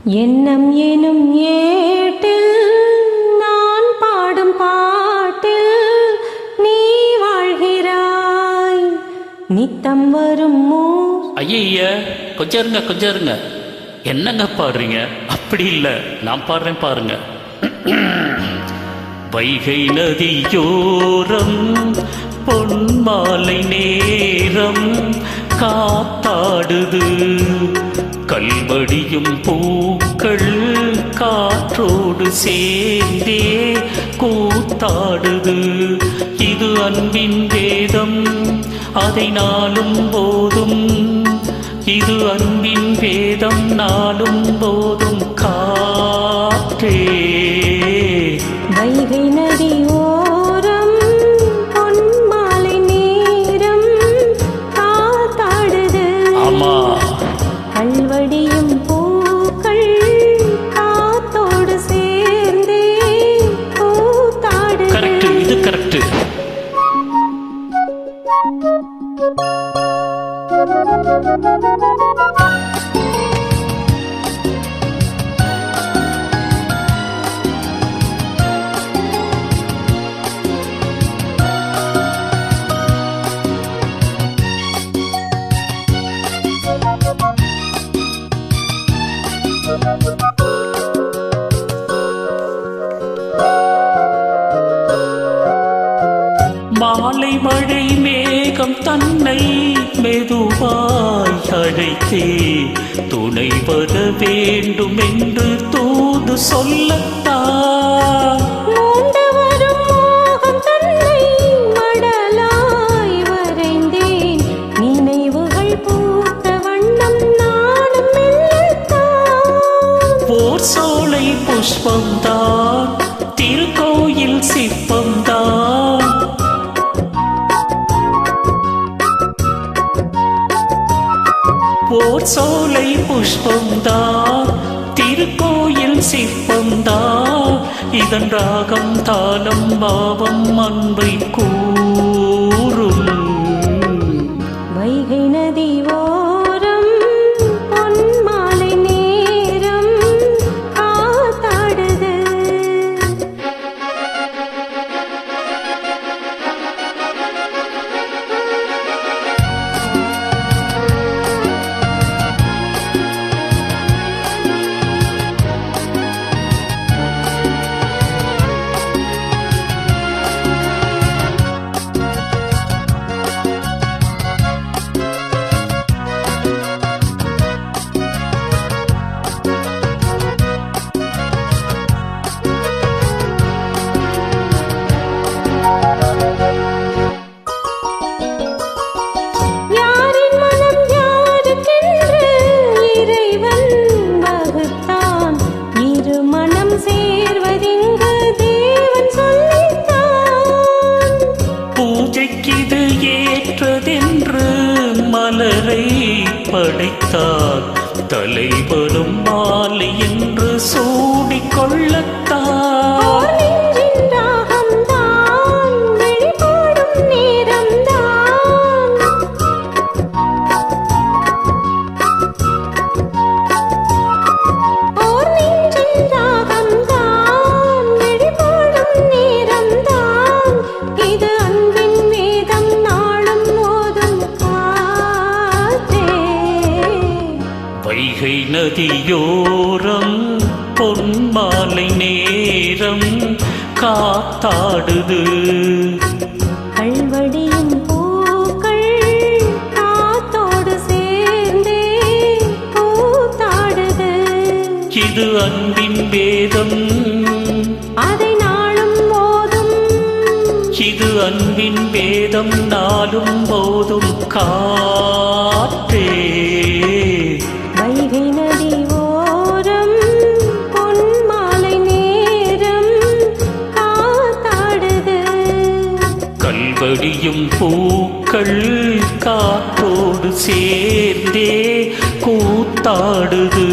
எண்ணம் எனும் ஏட்டில் நான் பாடும் பாட்டில் நீ வாழ்கிறாய். நித்தம் வரும் ஐய கொஞ்சம் இருங்க. என்னங்க பாடுறீங்க? அப்படி இல்லை, நான் பாடுறேன் பாருங்க. வைகை நதியோரம் பொன்மாலை நேரம் காத்தாடுது, கல்வடியும் பூக்கள் காற்றோடு சேர்ந்தே கூத்தாடுது. இது அன்பின் வேதம், அதை நாளும் போதும். இது அன்பின் வேதம், நாளும் போதும். காற்றே வைகை நதி ஓரம் பொன்மாலை நேரம் காத்தாடுது. ஆமா, கல்வடியும் பூக்கள் காத்தோடு சேர்ந்தே கூத்தாடுது. கரெக்ட், இது கரெக்ட். மாலை மழை மேகம் தன்னை மெதுவாய் அழைத்தே துணை வர வேண்டும் என்று தூது சொல்லத்தான். ஓர் சோலை புஷ்பம்தான், திருக்கோயில் சிற்பம்தான். ஓர் சோலை புஷ்பம்தான், திருக்கோயில் சிற்பம்தான். இதன் ராகம் தாளம் பாவம் அன்பை கூறும். வைகை நதி ஓரம் பொன்மாலை நேரம் காத்தாடுது. பூஜைக்கிது ஏற்றதென்று மலரை படைத்தார், தலைவரும் மாலை என்று சூடிக்கொள்ளத்தான். வைகை நதியோரம் பொன்மாலை நேரம் காத்தாடுது, கல்வடியும் பூக்கள் காத்தோடு சேர்ந்தே கூத்தாடுது. இது அன்பின் வேதம், அதை நாளும் போதும். இது அன்பின் வேதம், நாளும் போதும். காற்றே வைகை நதி ஓரம் பொன்மாலை நேரம் காத்தாடுது. கல்வடியும் பூக்கள் காற்றோடு சேர்ந்தே கூத்தாடுது.